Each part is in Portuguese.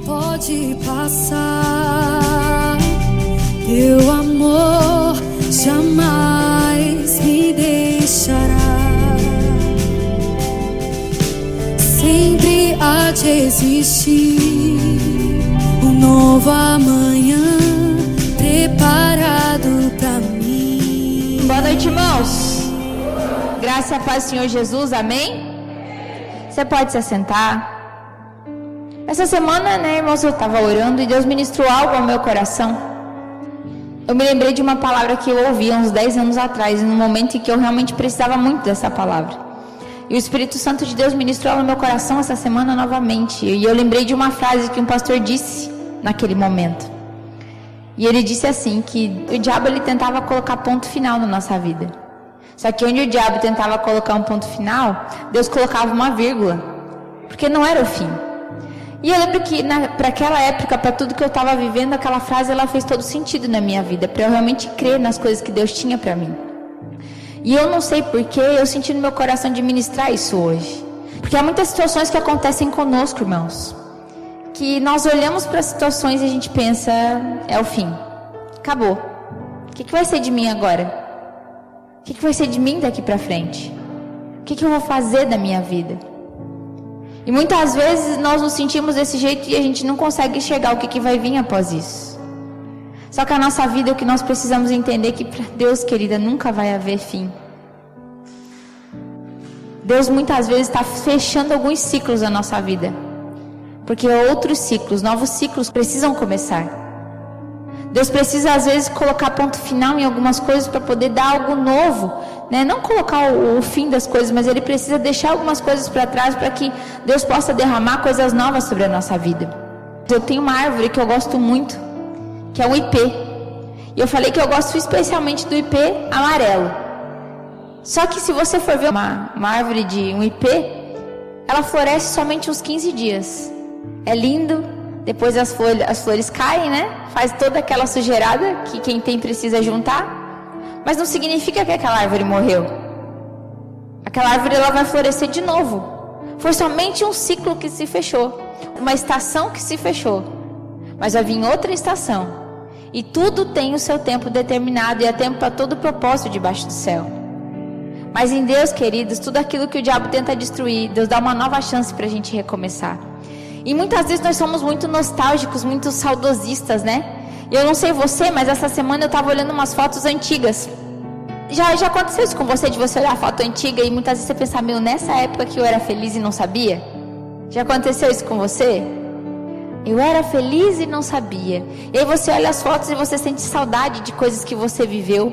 pode passar, teu amor jamais me deixará. Sempre há de existir um novo amanhã preparado pra mim. Boa noite, irmãos. Graça e a paz do Senhor Jesus, amém? Você pode se assentar. Essa semana, irmãos, eu estava orando e Deus ministrou algo ao meu coração. Eu me lembrei de uma palavra que eu ouvi há uns 10 anos atrás, num momento em que eu realmente precisava muito dessa palavra. E o Espírito Santo de Deus ministrou no meu coração essa semana novamente. E eu lembrei de uma frase que um pastor disse naquele momento. E ele disse assim, que o diabo ele tentava colocar ponto final na nossa vida. Só que onde o diabo tentava colocar um ponto final, Deus colocava uma vírgula, porque não era o fim. E eu lembro que para aquela época, para tudo que eu estava vivendo, aquela frase ela fez todo sentido na minha vida, para eu realmente crer nas coisas que Deus tinha para mim. E eu não sei porquê, eu senti no meu coração de ministrar isso hoje. Porque há muitas situações que acontecem conosco, irmãos, que nós olhamos para as situações e a gente pensa, é o fim, acabou. O que vai ser de mim agora? O que vai ser de mim daqui para frente? O que eu vou fazer da minha vida? E muitas vezes nós nos sentimos desse jeito e a gente não consegue enxergar o que vai vir após isso. Só que a nossa vida, o que nós precisamos entender é que para Deus, querida, nunca vai haver fim. Deus muitas vezes está fechando alguns ciclos da nossa vida, porque outros ciclos, novos ciclos precisam começar. Deus precisa às vezes colocar ponto final em algumas coisas para poder dar algo novo, Não colocar o fim das coisas, mas Ele precisa deixar algumas coisas para trás para que Deus possa derramar coisas novas sobre a nossa vida. Eu tenho uma árvore que eu gosto muito, que é o ipê. E eu falei que eu gosto especialmente do ipê amarelo. Só que se você for ver uma árvore de um ipê, ela floresce somente uns 15 dias. É lindo. Depois as flores caem, Faz toda aquela sujeirada que quem tem precisa juntar. Mas não significa que aquela árvore morreu. Aquela árvore ela vai florescer de novo. Foi somente um ciclo que se fechou. Uma estação que se fechou. Mas vai vir outra estação. E tudo tem o seu tempo determinado. E há tempo para todo propósito debaixo do céu. Mas em Deus, queridos, tudo aquilo que o diabo tenta destruir, Deus dá uma nova chance para a gente recomeçar. E muitas vezes nós somos muito nostálgicos, muito saudosistas, Eu não sei você, mas essa semana eu estava olhando umas fotos antigas. Já aconteceu isso com você, de você olhar a foto antiga e muitas vezes você pensar, nessa época que eu era feliz e não sabia? Já aconteceu isso com você? Eu era feliz e não sabia. E aí você olha as fotos e você sente saudade de coisas que você viveu.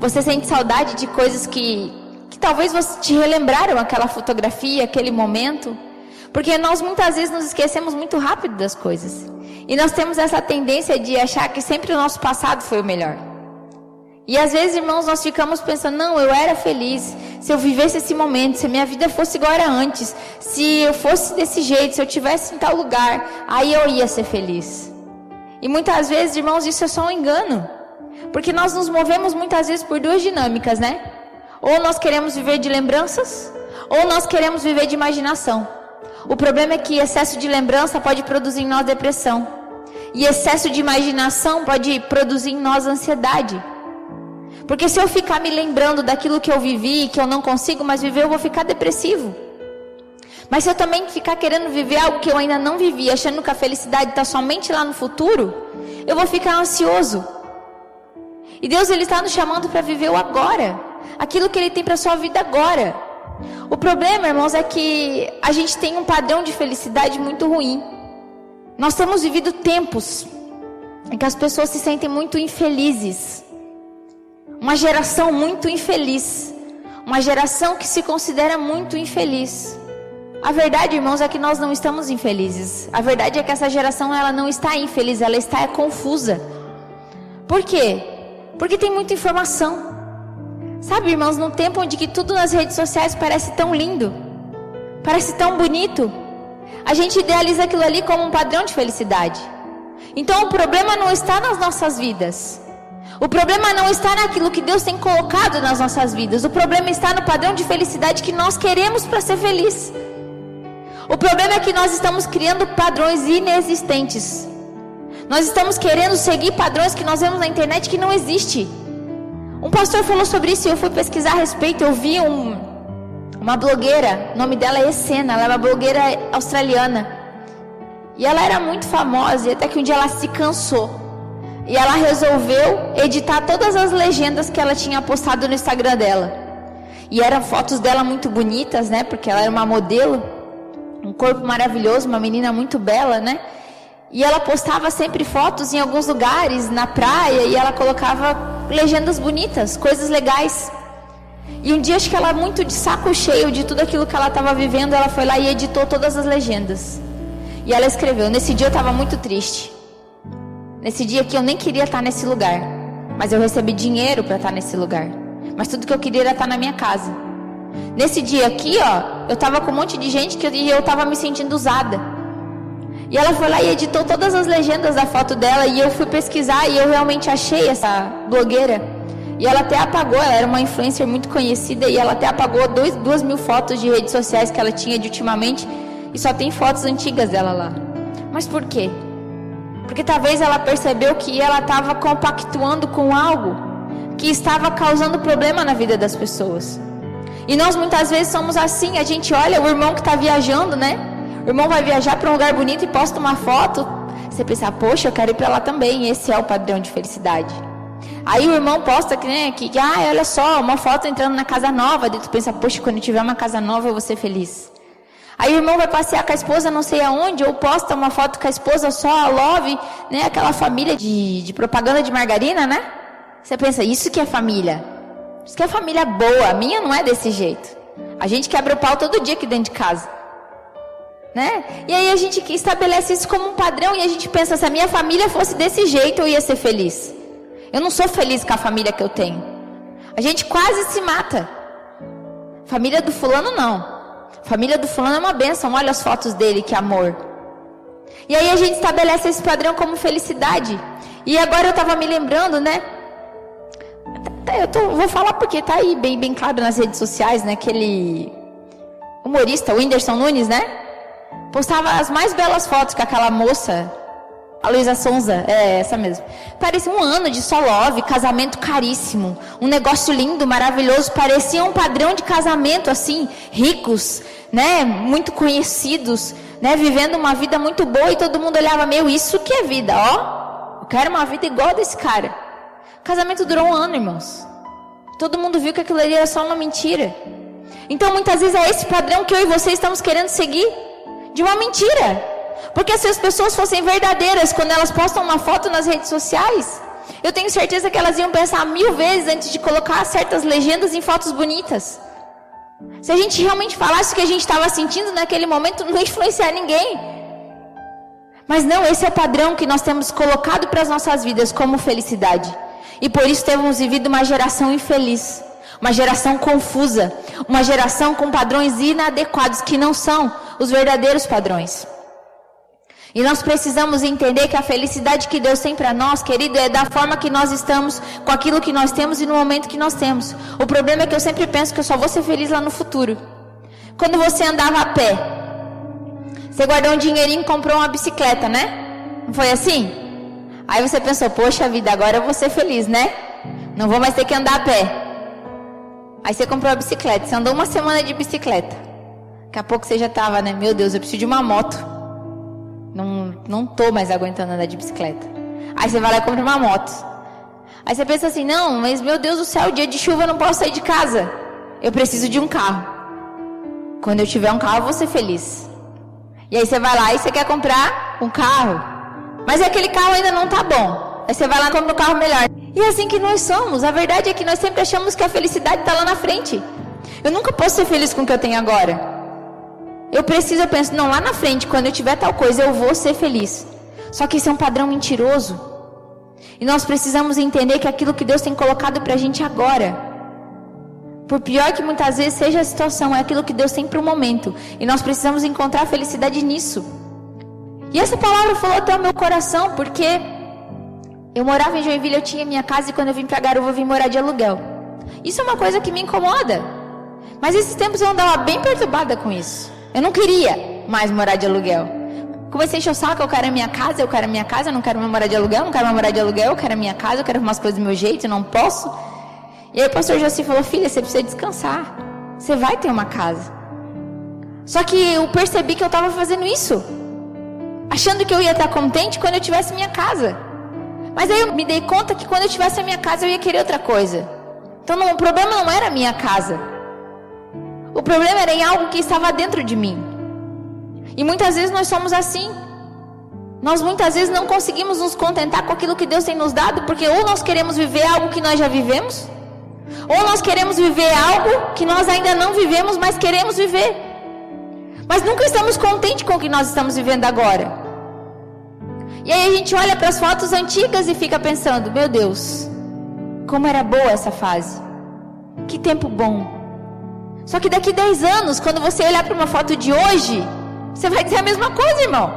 Você sente saudade de coisas que talvez você te relembraram aquela fotografia, aquele momento. Porque nós muitas vezes nos esquecemos muito rápido das coisas. E nós temos essa tendência de achar que sempre o nosso passado foi o melhor. E às vezes, irmãos, nós ficamos pensando, não, eu era feliz. Se eu vivesse esse momento, se a minha vida fosse igual era antes, se eu fosse desse jeito, se eu estivesse em tal lugar, aí eu ia ser feliz. E muitas vezes, irmãos, isso é só um engano. Porque nós nos movemos muitas vezes por duas dinâmicas, Ou nós queremos viver de lembranças, ou nós queremos viver de imaginação. O problema é que excesso de lembrança pode produzir em nós depressão. E excesso de imaginação pode produzir em nós ansiedade. Porque se eu ficar me lembrando daquilo que eu vivi, que eu não consigo mais viver, eu vou ficar depressivo. Mas se eu também ficar querendo viver algo que eu ainda não vivi, achando que a felicidade está somente lá no futuro, eu vou ficar ansioso. E Deus ele está nos chamando para viver o agora. Aquilo que Ele tem para a sua vida agora. O problema, irmãos, é que a gente tem um padrão de felicidade muito ruim. Nós temos vivido tempos em que as pessoas se sentem muito infelizes. Uma geração muito infeliz. Uma geração que se considera muito infeliz. A verdade, irmãos, é que nós não estamos infelizes. A verdade é que essa geração ela não está infeliz, ela está confusa. Por quê? Porque tem muita informação. Sabe, irmãos, num tempo onde que tudo nas redes sociais parece tão lindo, parece tão bonito, a gente idealiza aquilo ali como um padrão de felicidade. Então o problema não está nas nossas vidas. O problema não está naquilo que Deus tem colocado nas nossas vidas. O problema está no padrão de felicidade que nós queremos para ser feliz. O problema é que nós estamos criando padrões inexistentes. Nós estamos querendo seguir padrões que nós vemos na internet que não existe. Um pastor falou sobre isso e eu fui pesquisar a respeito. Eu vi uma blogueira, o nome dela é Essena, ela é uma blogueira australiana. E ela era muito famosa, e até que um dia ela se cansou. E ela resolveu editar todas as legendas que ela tinha postado no Instagram dela. E eram fotos dela muito bonitas, né? Porque ela era uma modelo, um corpo maravilhoso, uma menina muito bela, né? E ela postava sempre fotos em alguns lugares, na praia, e ela colocava legendas bonitas, coisas legais. E um dia, acho que ela muito de saco cheio de tudo aquilo que ela estava vivendo, ela foi lá e editou todas as legendas. E ela escreveu: nesse dia eu estava muito triste. Nesse dia que eu nem queria estar nesse lugar, mas eu recebi dinheiro para estar nesse lugar. Mas tudo que eu queria era estar na minha casa. Nesse dia aqui, ó, eu estava com um monte de gente e eu estava me sentindo usada. E ela foi lá e editou todas as legendas da foto dela. E eu fui pesquisar e eu realmente achei essa blogueira. E ela até apagou, ela era uma influencer muito conhecida. E ela até apagou 2.000 fotos de redes sociais que ela tinha de ultimamente. E só tem fotos antigas dela lá. Mas por quê? Porque talvez ela percebeu que ela estava compactuando com algo que estava causando problema na vida das pessoas. E nós muitas vezes somos assim. A gente olha o irmão que está viajando, né? O irmão vai viajar para um lugar bonito e posta uma foto. Você pensa: poxa, eu quero ir para lá também. Esse é o padrão de felicidade. Aí o irmão posta que olha só, uma foto entrando na casa nova. E tu pensa: poxa, quando eu tiver uma casa nova eu vou ser feliz. Aí o irmão vai passear com a esposa não sei aonde, ou posta uma foto com a esposa só, a love, né? Aquela família de propaganda de margarina, né? Você pensa: isso que é família. Isso que é família boa. A minha não é desse jeito. A gente quebra o pau todo dia aqui dentro de casa, né? E aí a gente estabelece isso como um padrão e a gente pensa: se a minha família fosse desse jeito eu ia ser feliz. Eu não sou feliz com a família que eu tenho. A gente quase se mata. Família do fulano não. Família do fulano é uma bênção, olha as fotos dele, que amor. E aí a gente estabelece esse padrão como felicidade. E agora eu estava me lembrando, né? Vou falar porque tá aí bem claro nas redes sociais, né? Aquele humorista, o Whindersson Nunes, né? Postava as mais belas fotos com aquela moça, a Luísa Sonza, essa mesmo. Parecia um ano de só love, casamento caríssimo, um negócio lindo, maravilhoso. Parecia um padrão de casamento, assim, ricos, né? Muito conhecidos, né? Vivendo uma vida muito boa e todo mundo olhava: meu, isso que é vida, ó. Eu quero uma vida igual a desse cara. O casamento durou um ano, irmãos. Todo mundo viu que aquilo ali era só uma mentira. Então, muitas vezes é esse padrão que eu e você estamos querendo seguir, de uma mentira. Porque se as pessoas fossem verdadeiras quando elas postam uma foto nas redes sociais, eu tenho certeza que elas iam pensar 1000 vezes antes de colocar certas legendas em fotos bonitas. Se a gente realmente falasse o que a gente estava sentindo naquele momento, não ia influenciar ninguém. Mas não, esse é o padrão que nós temos colocado para as nossas vidas como felicidade. E por isso temos vivido uma geração infeliz, uma geração confusa, uma geração com padrões inadequados que não são os verdadeiros padrões. E nós precisamos entender que a felicidade que Deus tem para nós, querido, é da forma que nós estamos, com aquilo que nós temos e no momento que nós temos. O problema é que eu sempre penso que eu só vou ser feliz lá no futuro. Quando você andava a pé, você guardou um dinheirinho e comprou uma bicicleta, né? Não foi assim? Aí você pensou: poxa vida, agora eu vou ser feliz, né? Não vou mais ter que andar a pé. Aí você comprou a bicicleta, você andou uma semana de bicicleta. Daqui a pouco você já estava, né? Meu Deus, eu preciso de uma moto. Não tô mais aguentando andar de bicicleta. Aí você vai lá e compra uma moto. Aí você pensa assim: não, mas meu Deus do céu, dia de chuva eu não posso sair de casa. Eu preciso de um carro. Quando eu tiver um carro eu vou ser feliz. E aí você vai lá e você quer comprar um carro, mas aquele carro ainda não tá bom. Aí você vai lá e compra um carro melhor. E é assim que nós somos. A verdade é que nós sempre achamos que a felicidade está lá na frente. Eu nunca posso ser feliz com o que eu tenho agora. Eu penso, não, lá na frente, quando eu tiver tal coisa, eu vou ser feliz. Só que isso é um padrão mentiroso. E nós precisamos entender que aquilo que Deus tem colocado pra gente agora, por pior que muitas vezes seja a situação, é aquilo que Deus tem para o momento. E nós precisamos encontrar felicidade nisso. E essa palavra falou até o meu coração, porque eu morava em Joinville, eu tinha minha casa, e quando eu vim pra Garuva, eu vim morar de aluguel. Isso é uma coisa que me incomoda. Mas esses tempos eu andava bem perturbada com isso. Eu não queria. mais morar de aluguel. Comecei a encher o saco, eu quero a minha casa, eu não quero mais morar de aluguel, não quero mais morar de aluguel, eu quero a minha casa, eu quero arrumar as coisas do meu jeito, eu não posso. E aí o pastor Joci falou, filha, você precisa descansar, você vai ter uma casa. Só que eu percebi que eu estava fazendo isso, achando que eu ia estar contente quando eu tivesse minha casa. Mas aí eu me dei conta que quando eu tivesse a minha casa eu ia querer outra coisa. Então o problema não era a minha casa, o problema era em algo que estava dentro de mim. E muitas vezes nós somos assim. Nós muitas vezes não conseguimos nos contentar com aquilo que Deus tem nos dado, porque ou nós queremos viver algo que nós já vivemos, ou nós queremos viver algo que nós ainda não vivemos, mas queremos viver. Mas nunca estamos contentes com o que nós estamos vivendo agora. E aí a gente olha para as fotos antigas e fica pensando, meu Deus, como era boa essa fase. Que tempo bom. Só que daqui 10 anos, quando você olhar para uma foto de hoje, você vai dizer a mesma coisa, irmão.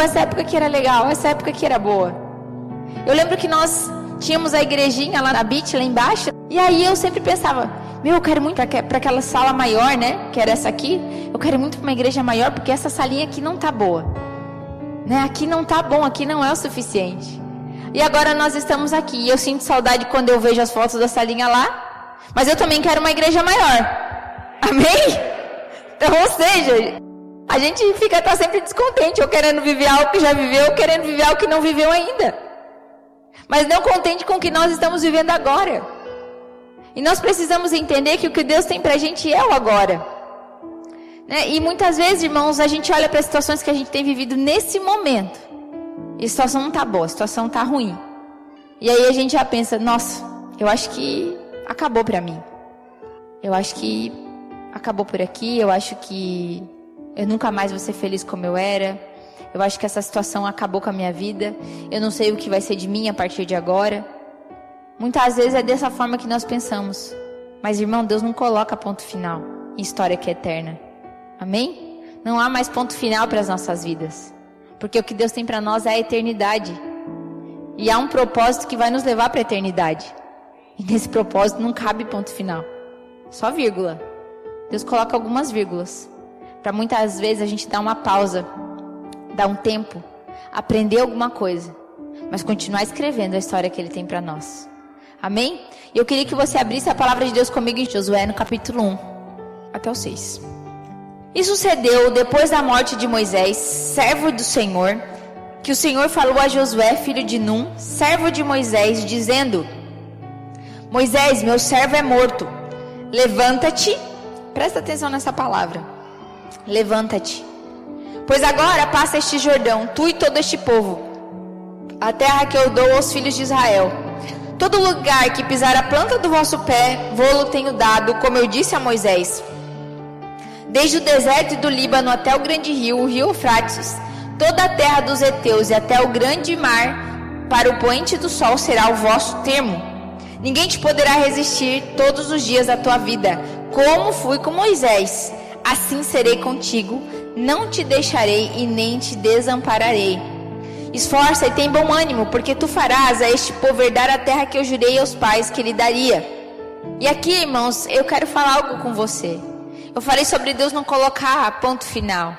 Essa época que era legal, essa época que era boa. Eu lembro que nós tínhamos a igrejinha lá na Beach, lá embaixo. E aí eu sempre pensava, eu quero muito para aquela sala maior, né? Que era essa aqui. Eu quero muito para uma igreja maior, porque essa salinha aqui não tá boa, né? Aqui não tá bom, aqui não é o suficiente. E agora nós estamos aqui. E eu sinto saudade quando eu vejo as fotos da salinha lá. Mas eu também quero uma igreja maior. Amém? Então, ou seja, a gente tá sempre descontente, ou querendo viver algo que já viveu, ou querendo viver algo que não viveu ainda. Mas não contente com o que nós estamos vivendo agora. E nós precisamos entender que o que Deus tem pra gente é o agora. Né? E muitas vezes, irmãos, a gente olha para as situações que a gente tem vivido nesse momento. E a situação não tá boa, a situação tá ruim. E aí a gente já pensa, nossa, eu acho que acabou pra mim. Eu acho que acabou por aqui, eu acho que eu nunca mais vou ser feliz como eu era. Eu acho que essa situação acabou com a minha vida. Eu não sei o que vai ser de mim a partir de agora. Muitas vezes é dessa forma que nós pensamos. Mas, irmão, Deus não coloca ponto final em história que é eterna. Amém? Não há mais ponto final para as nossas vidas. Porque o que Deus tem para nós é a eternidade. E há um propósito que vai nos levar para a eternidade. E nesse propósito não cabe ponto final. Só vírgula. Deus coloca algumas vírgulas. Para muitas vezes a gente dar uma pausa. Dar um tempo. Aprender alguma coisa. Mas continuar escrevendo a história que Ele tem para nós. Amém? E eu queria que você abrisse a palavra de Deus comigo em Josué no capítulo 1. Até o 6. E sucedeu depois da morte de Moisés, servo do Senhor, que o Senhor falou a Josué, filho de Num, servo de Moisés, dizendo: Moisés, meu servo é morto. Levanta-te. Presta atenção nessa palavra. Levanta-te. Pois agora passa este Jordão, tu e todo este povo, a terra que eu dou aos filhos de Israel. Todo lugar que pisar a planta do vosso pé, vô-lo tenho dado, como eu disse a Moisés. Desde o deserto do Líbano até o grande rio, o rio Eufrates, toda a terra dos heteus e até o grande mar, para o poente do sol será o vosso termo. Ninguém te poderá resistir todos os dias da tua vida. Como fui com Moisés, assim serei contigo. Não te deixarei e nem te desampararei. Esforça e tem bom ânimo, porque tu farás a este povo herdar a terra que eu jurei aos pais que lhe daria. E aqui, irmãos, eu quero falar algo com você. Eu falei sobre Deus não colocar ponto final.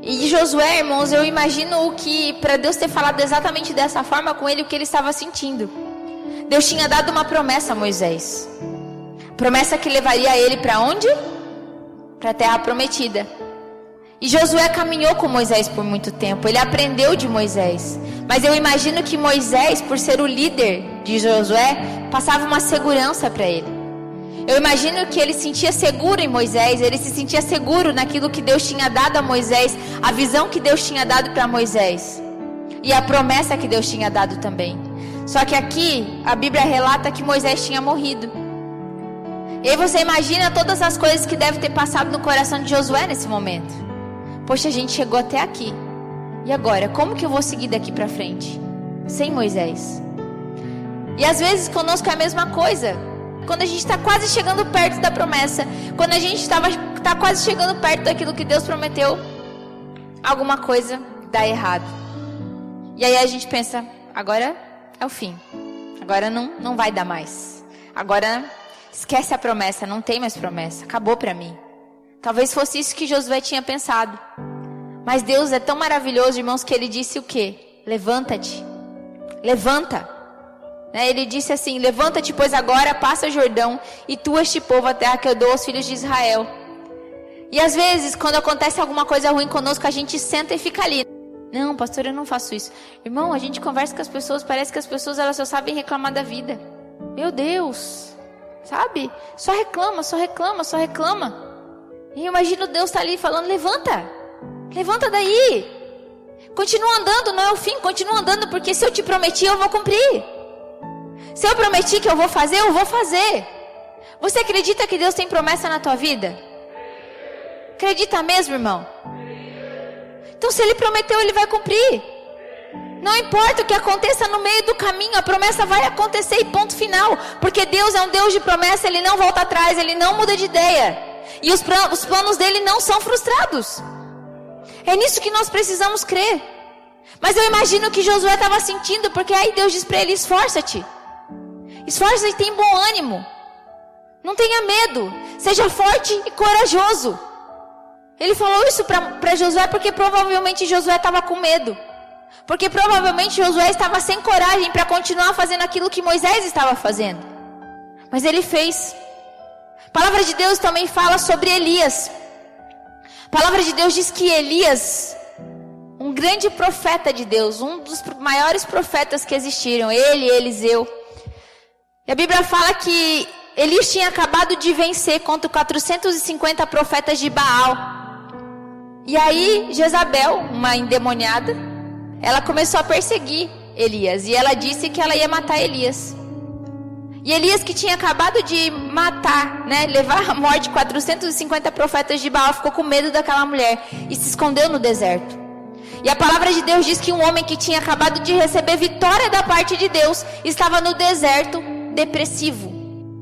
E de Josué, irmãos, eu imagino que para Deus ter falado exatamente dessa forma com ele, o que ele estava sentindo. Deus tinha dado uma promessa a Moisés. Promessa que levaria ele para onde? Para a terra prometida. E Josué caminhou com Moisés por muito tempo. Ele aprendeu de Moisés. Mas eu imagino que Moisés, por ser o líder de Josué, passava uma segurança para ele. Eu imagino que ele se sentia seguro em Moisés. Ele se sentia seguro naquilo que Deus tinha dado a Moisés. A visão que Deus tinha dado para Moisés. E a promessa que Deus tinha dado também. Só que aqui, a Bíblia relata que Moisés tinha morrido. E aí você imagina todas as coisas que devem ter passado no coração de Josué nesse momento. Poxa, a gente chegou até aqui. E agora, como que eu vou seguir daqui para frente? Sem Moisés. E às vezes conosco é a mesma coisa. Quando a gente está quase chegando perto da promessa, quando a gente está quase chegando perto daquilo que Deus prometeu, alguma coisa dá errado. E aí a gente pensa, agora é o fim. Agora não vai dar mais. Agora esquece a promessa, não tem mais promessa. Acabou para mim. Talvez fosse isso que Josué tinha pensado. Mas Deus é tão maravilhoso, irmãos, que ele disse o quê? Levanta-te. Levanta. Ele disse assim: levanta-te, pois agora passa o Jordão e tu este povo a terra que eu dou aos filhos de Israel. E às vezes, quando acontece alguma coisa ruim conosco, a gente senta e fica ali. Não, pastor, eu não faço isso. Irmão, a gente conversa com as pessoas, parece que as pessoas elas só sabem reclamar da vida. Meu Deus, sabe? Só reclama, só reclama, só reclama. E eu imagino Deus tá ali falando: levanta, levanta daí. Continua andando, não é o fim, continua andando, porque se eu te prometi, eu vou cumprir. Se eu prometi que eu vou fazer, eu vou fazer. Você acredita que Deus tem promessa na tua vida? Acredita mesmo, irmão? Então se Ele prometeu, Ele vai cumprir. Não importa o que aconteça no meio do caminho, a promessa vai acontecer e ponto final. Porque Deus é um Deus de promessa, Ele não volta atrás, Ele não muda de ideia. E os planos dEle não são frustrados. É nisso que nós precisamos crer. Mas eu imagino que Josué estava sentindo, porque aí Deus diz para ele: esforça-te. Esforça-te e tem bom ânimo. Não tenha medo. Seja forte e corajoso. Ele falou isso para Josué porque provavelmente Josué estava com medo. Porque provavelmente Josué estava sem coragem para continuar fazendo aquilo que Moisés estava fazendo. Mas ele fez. A palavra de Deus também fala sobre Elias. A palavra de Deus diz que Elias, um grande profeta de Deus, um dos maiores profetas que existiram, ele e Eliseu. E a Bíblia fala que Elias tinha acabado de vencer contra 450 profetas de Baal. E aí Jezabel, uma endemoniada, ela começou a perseguir Elias. E ela disse que ela ia matar Elias. E Elias, que tinha acabado de matar, levar à morte 450 profetas de Baal, ficou com medo daquela mulher e se escondeu no deserto. E a palavra de Deus diz que um homem que tinha acabado de receber vitória da parte de Deus estava no deserto depressivo,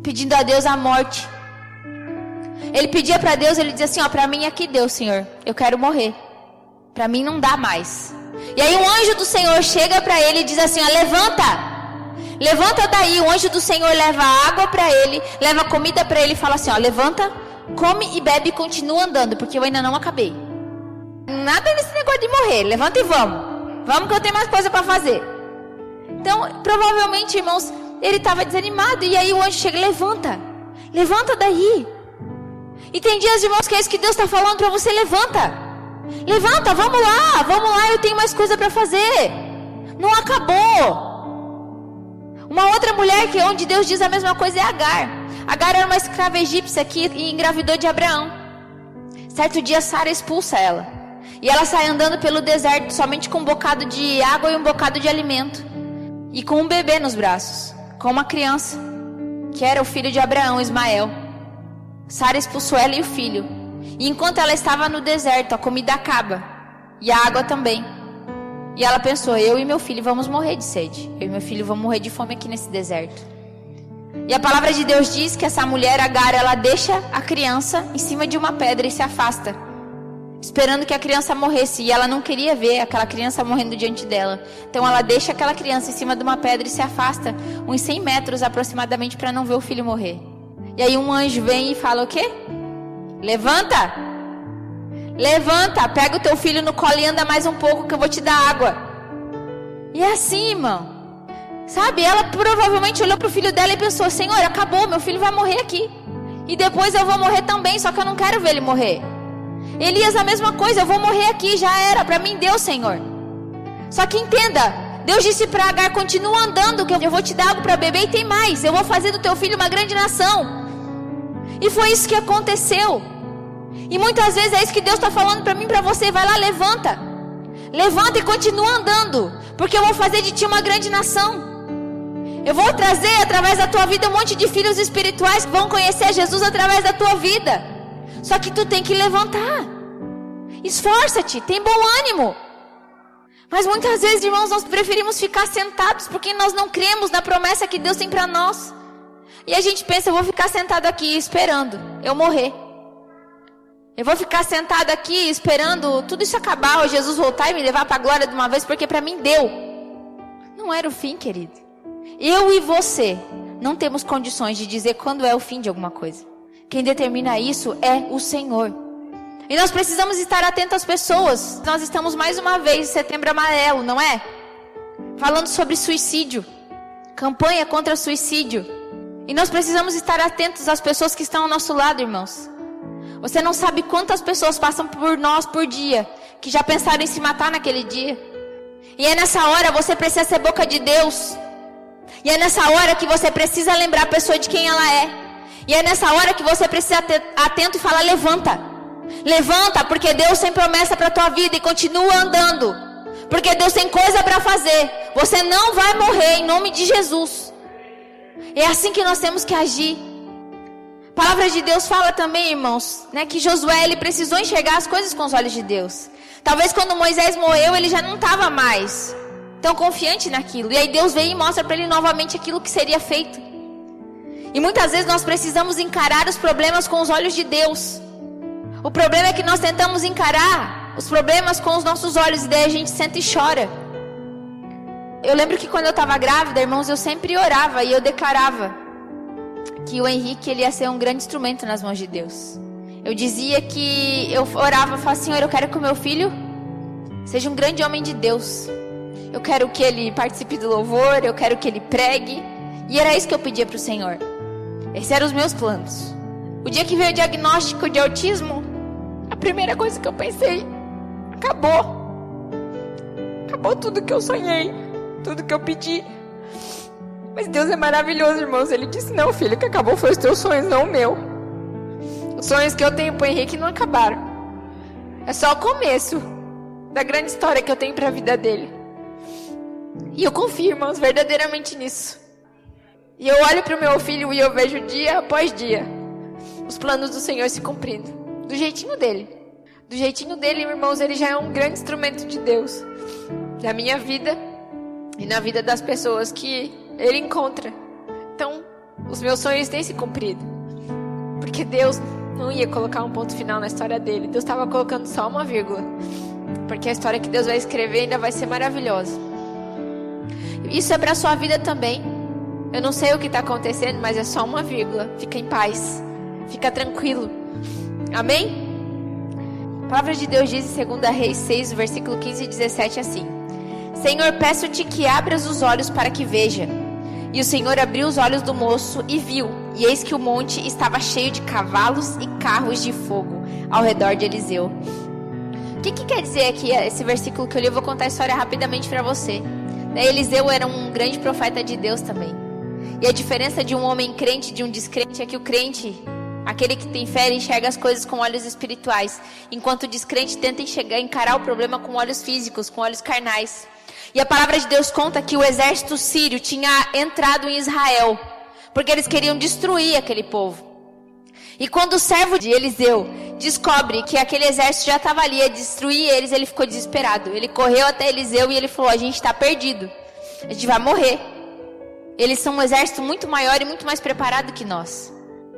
pedindo a Deus a morte. Ele pedia para Deus, ele dizia assim: para mim aqui deu, Senhor, eu quero morrer, para mim não dá mais. E aí um anjo do Senhor chega para ele e diz assim: levanta daí. O anjo do Senhor leva água para ele, leva comida para ele e fala assim: levanta, come e bebe e continua andando, porque eu ainda não acabei. Nada desse negócio de morrer, levanta e vamos que eu tenho mais coisa para fazer. Então provavelmente, irmãos, ele estava desanimado. E aí o anjo chega: levanta daí. E tem dias, irmãos, que é isso que Deus está falando para você: levanta, vamos lá, eu tenho mais coisa para fazer. Não acabou. Uma outra mulher que onde Deus diz a mesma coisa é Agar. Agar era uma escrava egípcia que engravidou de Abraão. Certo dia Sara expulsa ela. E ela sai andando pelo deserto somente com um bocado de água e um bocado de alimento. E com um bebê nos braços, com uma criança, que era o filho de Abraão, Ismael. Sara expulsou ela e o filho. E enquanto ela estava no deserto, a comida acaba. E a água também. E ela pensou: eu e meu filho vamos morrer de sede. Eu e meu filho vamos morrer de fome aqui nesse deserto. E a palavra de Deus diz que essa mulher, Agar, ela deixa a criança em cima de uma pedra e se afasta, esperando que a criança morresse. E ela não queria ver aquela criança morrendo diante dela. Então ela deixa aquela criança em cima de uma pedra e se afasta uns 100 metros aproximadamente para não ver o filho morrer. E aí um anjo vem e fala o quê? Levanta, pega o teu filho no colo e anda mais um pouco que eu vou te dar água. E é assim, irmão. Sabe, ela provavelmente olhou para o filho dela e pensou: Senhor, acabou, meu filho vai morrer aqui. E depois eu vou morrer também, só que eu não quero ver ele morrer. Elias a mesma coisa: eu vou morrer aqui, já era, para mim deu, Senhor. Só que entenda, Deus disse para Agar: continua andando que eu vou te dar algo para beber e tem mais. Eu vou fazer do teu filho uma grande nação. E foi isso que aconteceu. E muitas vezes é isso que Deus está falando para mim e para você: vai lá, levanta e continua andando, porque eu vou fazer de ti uma grande nação. Eu vou trazer através da tua vida um monte de filhos espirituais que vão conhecer Jesus através da tua vida. Só que tu tem que levantar. Esforça-te, tem bom ânimo. Mas muitas vezes, irmãos, nós preferimos ficar sentados porque nós não cremos na promessa que Deus tem para nós. E a gente pensa: eu vou ficar sentado aqui esperando eu morrer. Eu vou ficar sentado aqui esperando tudo isso acabar, ou Jesus voltar e me levar para a glória de uma vez, porque para mim deu. Não era o fim, querido. Eu e você não temos condições de dizer quando é o fim de alguma coisa. Quem determina isso é o Senhor. E nós precisamos estar atentos às pessoas. Nós estamos mais uma vez em Setembro Amarelo, não é? Falando sobre suicídio. Campanha contra suicídio. E nós precisamos estar atentos às pessoas que estão ao nosso lado, irmãos. Você não sabe quantas pessoas passam por nós por dia, que já pensaram em se matar naquele dia. E é nessa hora você precisa ser boca de Deus. E é nessa hora que você precisa lembrar a pessoa de quem ela é. E é nessa hora que você precisa estar atento e falar: levanta. Levanta, porque Deus tem promessa para a tua vida e continua andando. Porque Deus tem coisa para fazer. Você não vai morrer em nome de Jesus. É assim que nós temos que agir. A palavra de Deus fala também, irmãos, né, que Josué ele precisou enxergar as coisas com os olhos de Deus. Talvez quando Moisés morreu ele já não estava mais tão confiante naquilo. E aí Deus vem e mostra para ele novamente aquilo que seria feito. E muitas vezes nós precisamos encarar os problemas com os olhos de Deus. O problema é que nós tentamos encarar os problemas com os nossos olhos e daí a gente senta e chora. Eu lembro que quando eu estava grávida, irmãos, eu sempre orava e eu declarava que o Henrique ele ia ser um grande instrumento nas mãos de Deus. Eu dizia que eu orava e falava: Senhor, eu quero que o meu filho seja um grande homem de Deus. Eu quero que ele participe do louvor, eu quero que ele pregue. E era isso que eu pedia para o Senhor. Esses eram os meus planos. O dia que veio o diagnóstico de autismo, a primeira coisa que eu pensei: acabou. Acabou tudo que eu sonhei, tudo que eu pedi. Mas Deus é maravilhoso, irmãos. Ele disse: não, filho, o que acabou foi os teus sonhos, não o meu. Os sonhos que eu tenho para o Henrique não acabaram. É só o começo da grande história que eu tenho para a vida dele. E eu confio, irmãos, verdadeiramente nisso. E eu olho para o meu filho e eu vejo dia após dia os planos do Senhor se cumprindo. Do jeitinho dele. Do jeitinho dele, irmãos, ele já é um grande instrumento de Deus. Na minha vida e na vida das pessoas que ele encontra. Então, os meus sonhos têm se cumprido. Porque Deus não ia colocar um ponto final na história dele. Deus estava colocando só uma vírgula. Porque a história que Deus vai escrever ainda vai ser maravilhosa. Isso é para a sua vida também. Eu não sei o que está acontecendo, mas é só uma vírgula. Fica em paz. Fica tranquilo. Amém? A palavra de Deus diz em 2 Reis 6, versículo 15 e 17 assim: Senhor, peço-te que abras os olhos para que veja. E o Senhor abriu os olhos do moço e viu. E eis que o monte estava cheio de cavalos e carros de fogo ao redor de Eliseu. O que quer dizer aqui esse versículo que eu li? Eu vou contar a história rapidamente para você. Eliseu era um grande profeta de Deus também. E a diferença de um homem crente e de um descrente é que o crente, aquele que tem fé, ele enxerga as coisas com olhos espirituais, enquanto o descrente tenta encarar o problema com olhos físicos, com olhos carnais. E a palavra de Deus conta que o exército sírio tinha entrado em Israel, porque eles queriam destruir aquele povo. E quando o servo de Eliseu descobre que aquele exército já estava ali a destruir eles, ele ficou desesperado. Ele correu até Eliseu e ele falou: a gente está perdido, a gente vai morrer. Eles são um exército muito maior e muito mais preparado que nós.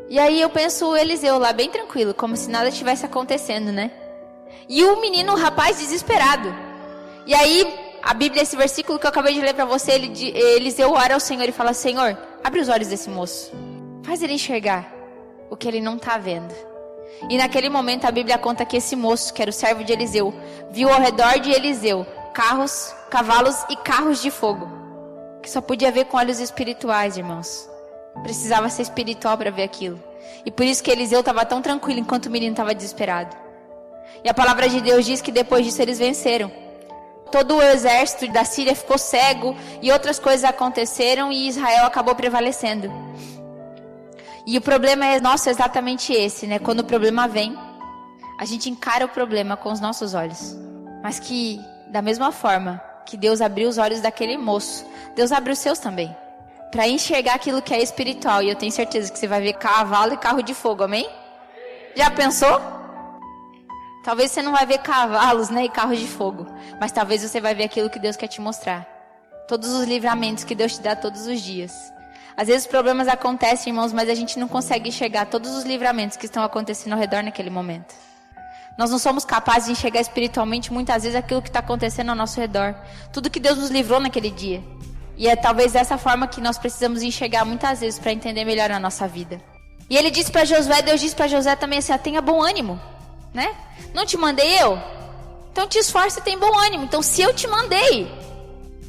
E aí eu penso o Eliseu lá bem tranquilo, como se nada estivesse acontecendo, né? E o menino, o rapaz desesperado. E aí a Bíblia, esse versículo que eu acabei de ler para você, Eliseu ora ao Senhor e fala: Senhor, abre os olhos desse moço, faz ele enxergar o que ele não está vendo. E naquele momento a Bíblia conta que esse moço, que era o servo de Eliseu, viu ao redor de Eliseu carros, cavalos e carros de fogo, que só podia ver com olhos espirituais, irmãos. Precisava ser espiritual para ver aquilo. E por isso que Eliseu estava tão tranquilo enquanto o menino estava desesperado. E a palavra de Deus diz que depois disso eles venceram. Todo o exército da Síria ficou cego e outras coisas aconteceram e Israel acabou prevalecendo. E o problema é nosso exatamente esse, né? Quando o problema vem, a gente encara o problema com os nossos olhos. Mas que, da mesma forma que Deus abriu os olhos daquele moço, Deus abre os seus também. Para enxergar aquilo que é espiritual. E eu tenho certeza que você vai ver cavalo e carro de fogo, amém? Já pensou? Talvez você não vai ver cavalos, né, e carros de fogo. Mas talvez você vai ver aquilo que Deus quer te mostrar. Todos os livramentos que Deus te dá todos os dias. Às vezes os problemas acontecem, irmãos, mas a gente não consegue enxergar todos os livramentos que estão acontecendo ao redor naquele momento. Nós não somos capazes de enxergar espiritualmente muitas vezes aquilo que está acontecendo ao nosso redor. Tudo que Deus nos livrou naquele dia. E é talvez dessa forma que nós precisamos enxergar muitas vezes para entender melhor a nossa vida. E ele disse para Josué, Deus disse para Josué também assim: tenha bom ânimo. né? Não te mandei eu? Então te esforça e tem bom ânimo. Então se eu te mandei,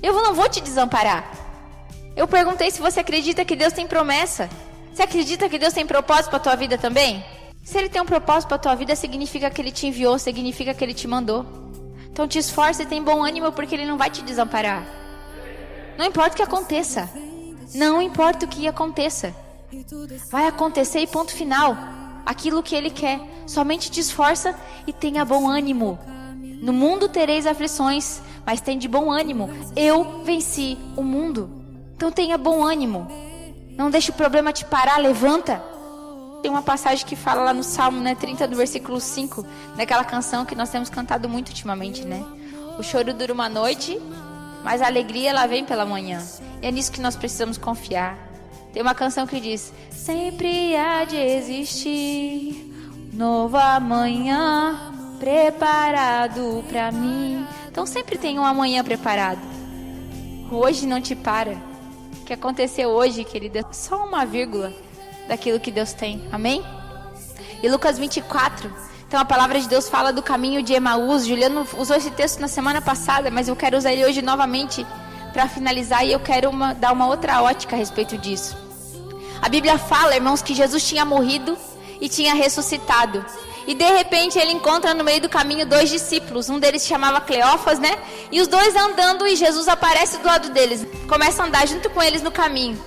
eu não vou te desamparar. Eu perguntei se você acredita que Deus tem promessa. Você acredita que Deus tem propósito para a tua vida também? Se Ele tem um propósito para a tua vida, significa que Ele te enviou, significa que Ele te mandou. Então te esforça e tem bom ânimo, porque Ele não vai te desamparar. Não importa o que aconteça. Não importa o que aconteça. Vai acontecer e ponto final. Aquilo que Ele quer. Somente te esforça e tenha bom ânimo. No mundo tereis aflições, mas tem de bom ânimo. Eu venci o mundo. Então tenha bom ânimo. Não deixe o problema te parar, levanta. Tem uma passagem que fala lá no Salmo, 30, do versículo 5, daquela canção que nós temos cantado muito ultimamente, né? O choro dura uma noite, mas a alegria ela vem pela manhã. E é nisso que nós precisamos confiar. Tem uma canção que diz: sempre há de existir novo amanhã preparado pra mim. Então sempre tem um amanhã preparado. Hoje não te para. O que aconteceu hoje, querida, é só uma vírgula daquilo que Deus tem, amém? E Lucas 24, então a palavra de Deus fala do caminho de Emaús. Juliano usou esse texto na semana passada, mas eu quero usar ele hoje novamente para finalizar, e eu quero dar uma outra ótica a respeito disso. A Bíblia fala, irmãos, que Jesus tinha morrido e tinha ressuscitado. E de repente ele encontra no meio do caminho 2 discípulos. Um deles se chamava Cleófas, né? E os dois andando, e Jesus aparece do lado deles. Começa a andar junto com eles no caminho.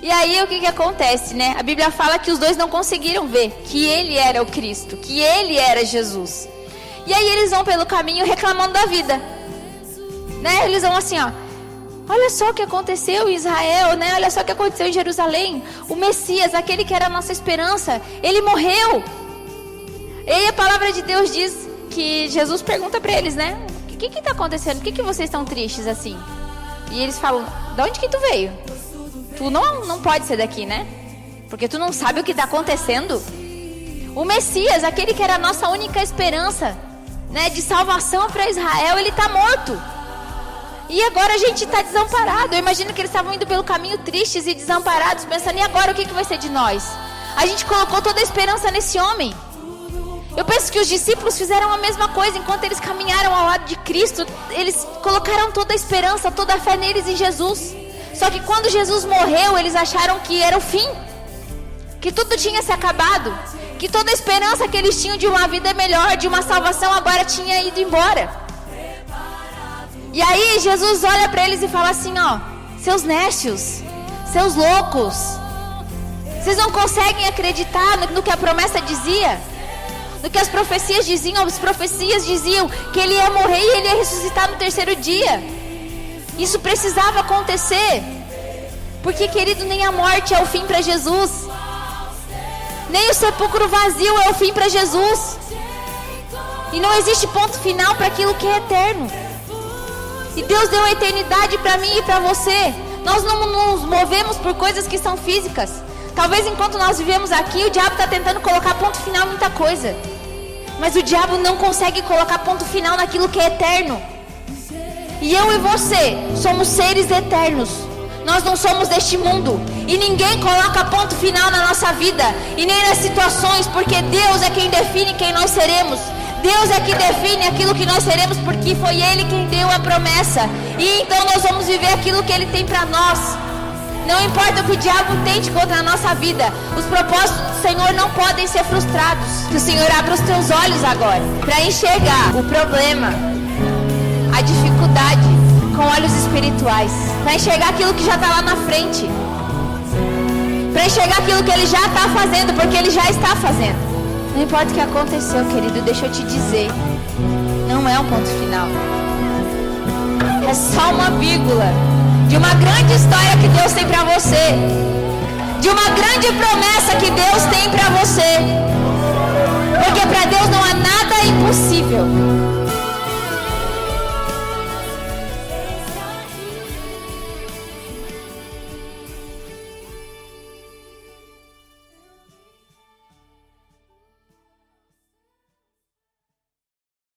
E aí o que acontece, né? A Bíblia fala que os dois não conseguiram ver que ele era o Cristo, que ele era Jesus. E aí eles vão pelo caminho reclamando da vida, né? Eles vão assim, ó: olha só o que aconteceu em Israel, né? Olha só o que aconteceu em Jerusalém. O Messias, aquele que era a nossa esperança, ele morreu. E aí a palavra de Deus diz que Jesus pergunta para eles, né? O que está acontecendo? Por que vocês estão tristes assim? E eles falam: de onde que tu veio? Tu não pode ser daqui, né? Porque tu não sabe o que está acontecendo. O Messias, aquele que era a nossa única esperança, né, de salvação para Israel, ele está morto. E agora a gente está desamparado. Eu imagino que eles estavam indo pelo caminho tristes e desamparados, pensando: e agora o que vai ser de nós? A gente colocou toda a esperança nesse homem. Eu penso que os discípulos fizeram a mesma coisa. Enquanto eles caminharam ao lado de Cristo, eles colocaram toda a esperança, toda a fé neles em Jesus. Só que quando Jesus morreu, eles acharam que era o fim, que tudo tinha se acabado, que toda a esperança que eles tinham de uma vida melhor, de uma salvação, agora tinha ido embora. E aí Jesus olha para eles e fala assim: ó, seus nécios, seus loucos, vocês não conseguem acreditar no que a promessa dizia? Do que as profecias diziam? As profecias diziam que ele ia morrer e ele ia ressuscitar no terceiro dia. Isso precisava acontecer. Porque, querido, nem a morte é o fim para Jesus. Nem o sepulcro vazio é o fim para Jesus. E não existe ponto final para aquilo que é eterno. E Deus deu a eternidade para mim e para você. Nós não nos movemos por coisas que são físicas. Talvez enquanto nós vivemos aqui, o diabo está tentando colocar ponto final em muita coisa. Mas o diabo não consegue colocar ponto final naquilo que é eterno. E eu e você somos seres eternos. Nós não somos deste mundo. E ninguém coloca ponto final na nossa vida, e nem nas situações, porque Deus é quem define quem nós seremos. Deus é que define aquilo que nós seremos, porque foi Ele quem deu a promessa. E então nós vamos viver aquilo que Ele tem para nós. Não importa o que o diabo tente contra a nossa vida, os propósitos do Senhor não podem ser frustrados. Que o Senhor abra os teus olhos agora para enxergar o problema, a dificuldade com olhos espirituais, para enxergar aquilo que já está lá na frente, para enxergar aquilo que Ele já está fazendo, porque Ele já está fazendo. Não importa o que aconteceu, querido, deixa eu te dizer, não é um ponto final, é só uma vírgula de uma grande história que Deus tem para você, de uma grande promessa que Deus tem para você, porque para Deus não há nada impossível.